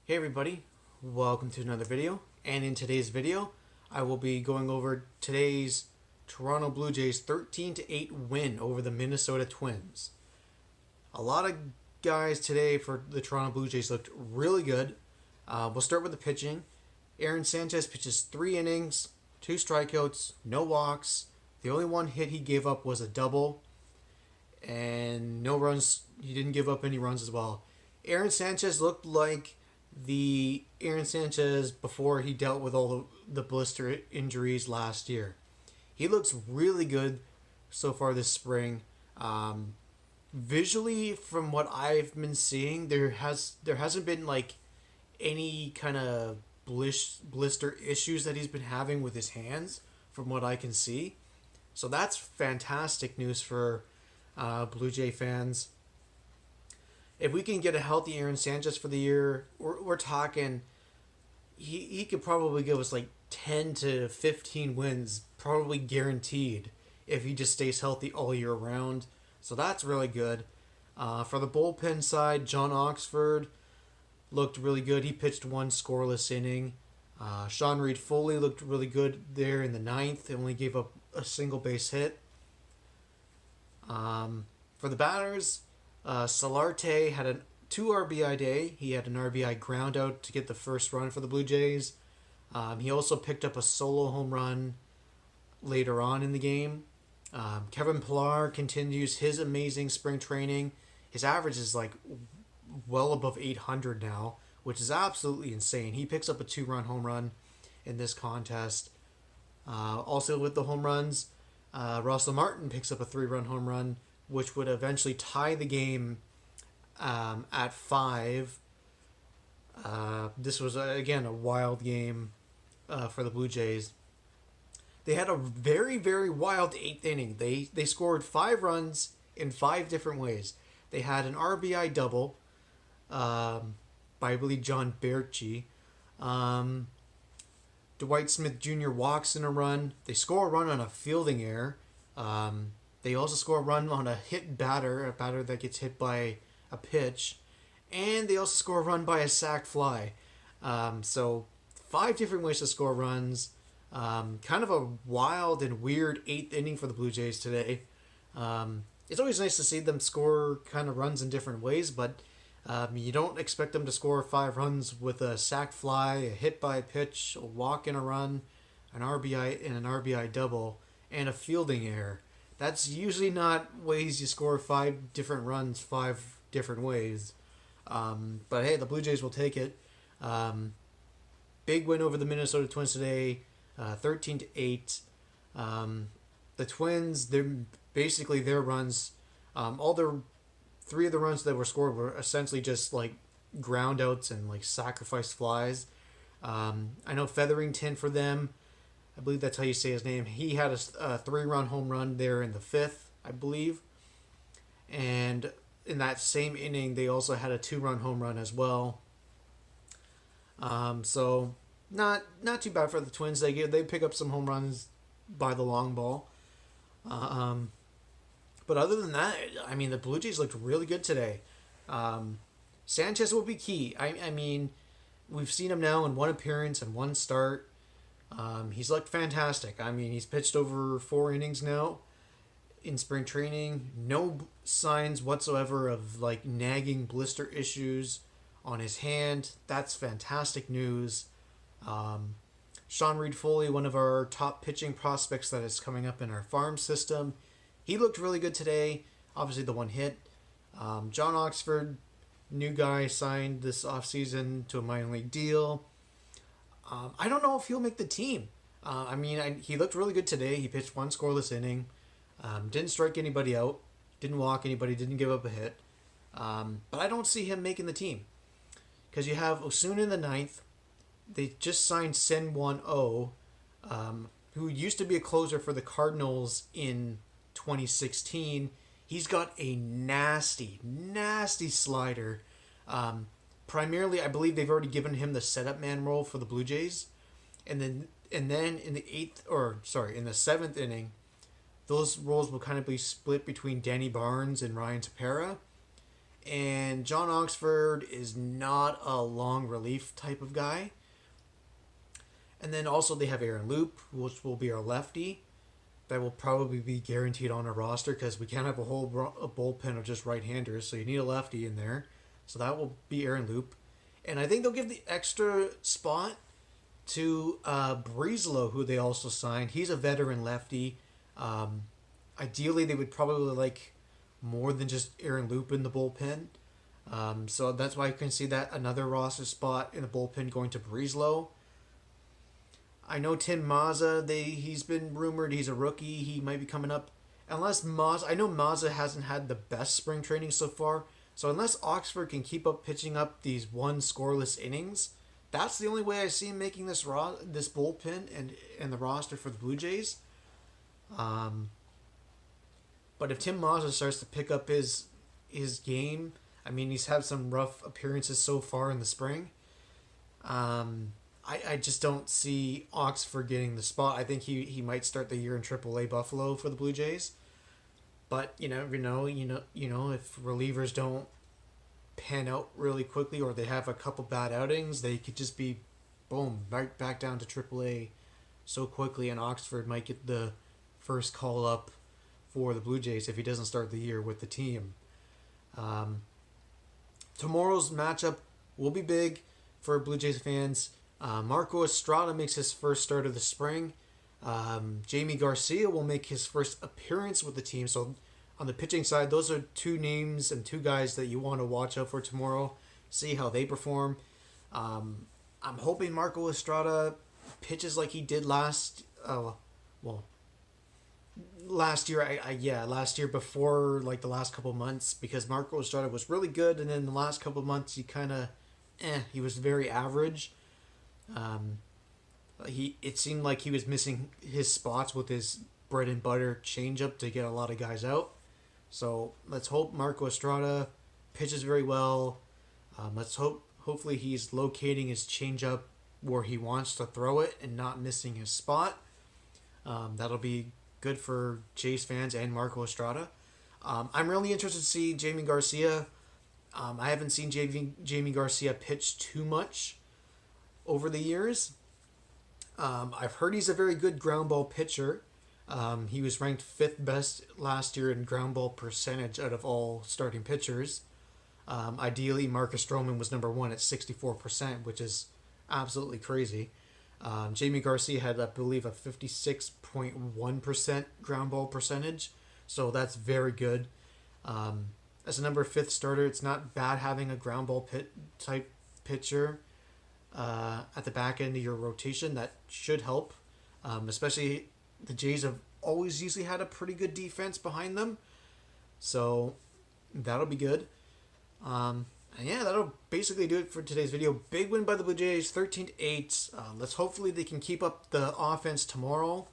Hey everybody, welcome to another video. And in today's video, I will be going over today's Toronto Blue Jays 13-8 win over the Minnesota Twins. A lot of guys today for the Toronto Blue Jays looked really good. We'll start with the pitching. Aaron Sanchez pitches 3 innings, 2 strikeouts, no walks. The only one hit he gave up was a double, and no runs. He didn't give up any runs as well. Aaron Sanchez looked like the Aaron Sanchez before he dealt with all the blister injuries last year. He looks really good so far this spring. Visually, from what I've been seeing, there hasn't been like any kind of blister issues that he's been having with his hands, from what I can see. So that's fantastic news for Blue Jay fans. If we can get a healthy Aaron Sanchez for the year, we're talking he could probably give us like 10 to 15 wins, probably guaranteed, if he just stays healthy all year round. So that's really good. For the bullpen side, John Oxford looked really good. He pitched 1 scoreless inning. Sean Reid-Foley looked really good there in the 9th. He only gave up a single base hit. For the batters, Solarte had a 2 RBI day. He had an RBI ground out to get the first run for the Blue Jays. He also picked up a solo home run later on in the game. Kevin Pillar continues his amazing spring training. His average is like well above 800 now, which is absolutely insane. He picks up a 2-run home run in this contest. Also with the home runs, Russell Martin picks up a 3-run home run, which would eventually tie the game at 5. This was, again, a wild game for the Blue Jays. They had a very, very wild 8th inning. They scored 5 runs in 5 different ways. They had an RBI double by, I believe, John Berchi. Dwight Smith Jr. walks in a run. They score a run on a fielding error. They also score a run on a hit batter, a batter that gets hit by a pitch. And they also score a run by a sac fly. So 5 different ways to score runs. Kind of a wild and weird 8th inning for the Blue Jays today. It's always nice to see them score kind of runs in different ways, but you don't expect them to score 5 runs with a sac fly, a hit by a pitch, a walk in a run, an RBI and an RBI double, and a fielding error. That's usually not ways you score 5 different runs 5 different ways. But hey, the Blue Jays will take it. Big win over the Minnesota Twins today, 13-8. The Twins, their runs, all their 3 of the runs that were scored were essentially just like ground outs and like sacrifice flies. I know Featherington for them, I believe that's how you say his name. He had a 3-run home run there in the 5th, I believe. And in that same inning, they also had a 2-run home run as well. So not too bad for the Twins. They pick up some home runs by the long ball. But other than that, I mean, the Blue Jays looked really good today. Sanchez will be key. I mean, we've seen him now in 1 appearance and 1 start. He's looked fantastic. I mean, he's pitched over 4 innings now in spring training. No signs whatsoever of like nagging blister issues on his hand. That's fantastic news. Sean Reid-Foley, one of our top pitching prospects that is coming up in our farm system, he looked really good today. Obviously, the 1 hit. John Oxford, new guy, signed this offseason to a minor league deal. I don't know if he'll make the team. He looked really good today. He pitched 1 scoreless inning. Didn't strike anybody out. Didn't walk anybody. Didn't give up a hit. But I don't see him making the team. Because you have Osuna in the 9th. They just signed Sen Won Oh, who used to be a closer for the Cardinals in 2016. He's got a nasty, nasty slider. Primarily, I believe they've already given him the setup man role for the Blue Jays, and then in the in the 7th inning, those roles will kind of be split between Danny Barnes and Ryan Tepera, And John Oxford is not a long relief type of guy. And then also they have Aaron Loop, which will be our lefty. That will probably be guaranteed on our roster because we can't have a bullpen of just right-handers, so you need a lefty in there. So that will be Aaron Loop. And I think they'll give the extra spot to Breezelo, who they also signed. He's a veteran lefty. Ideally, they would probably like more than just Aaron Loop in the bullpen. So that's why you can see that another roster spot in the bullpen going to Breezelo. I know Tim Mazza, he's been rumored he's a rookie. He might be coming up. Unless Mazza, I know Mazza hasn't had the best spring training so far. So unless Oxford can keep up pitching up these one scoreless innings, that's the only way I see him making this bullpen and the roster for the Blue Jays. But if Tim Mazza starts to pick up his game, I mean, he's had some rough appearances so far in the spring. I just don't see Oxford getting the spot. I think he might start the year in AAA Buffalo for the Blue Jays. But you never know. If relievers don't pan out really quickly or they have a couple bad outings, they could just be, boom, right back down to AAA so quickly, and Oxford might get the first call up for the Blue Jays if he doesn't start the year with the team. Tomorrow's matchup will be big for Blue Jays fans. Marco Estrada makes his first start of the spring. Jamie Garcia will make his first appearance with the team. So on the pitching side, those are two names and two guys that you want to watch out for tomorrow. See how they perform. I'm hoping Marco Estrada pitches like he did last year. Last year before like the last couple months, because Marco Estrada was really good, and then the last couple months he was very average. It seemed like he was missing his spots with his bread and butter changeup to get a lot of guys out. So let's hope Marco Estrada pitches very well. Hopefully he's locating his changeup where he wants to throw it and not missing his spot. That'll be good for Jays fans and Marco Estrada. I'm really interested to see Jamie Garcia. I haven't seen Jamie Garcia pitch too much over the years. I've heard he's a very good ground ball pitcher. He was ranked 5th best last year in ground ball percentage out of all starting pitchers. Ideally, Marcus Stroman was number 1 at 64%, which is absolutely crazy. Jamie Garcia had, I believe, a 56.1% ground ball percentage, so that's very good. As a number 5th starter, it's not bad having a ground ball type pitcher at the back end of your rotation. That should help, especially the Jays have always usually had a pretty good defense behind them, so that'll be good. That'll basically do it for today's video. Big win by the Blue Jays, 13-8. Let's hopefully they can keep up the offense tomorrow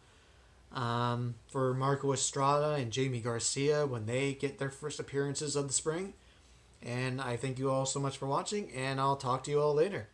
for Marco Estrada and Jamie Garcia when they get their first appearances of the spring. And I thank you all so much for watching, and I'll talk to you all later.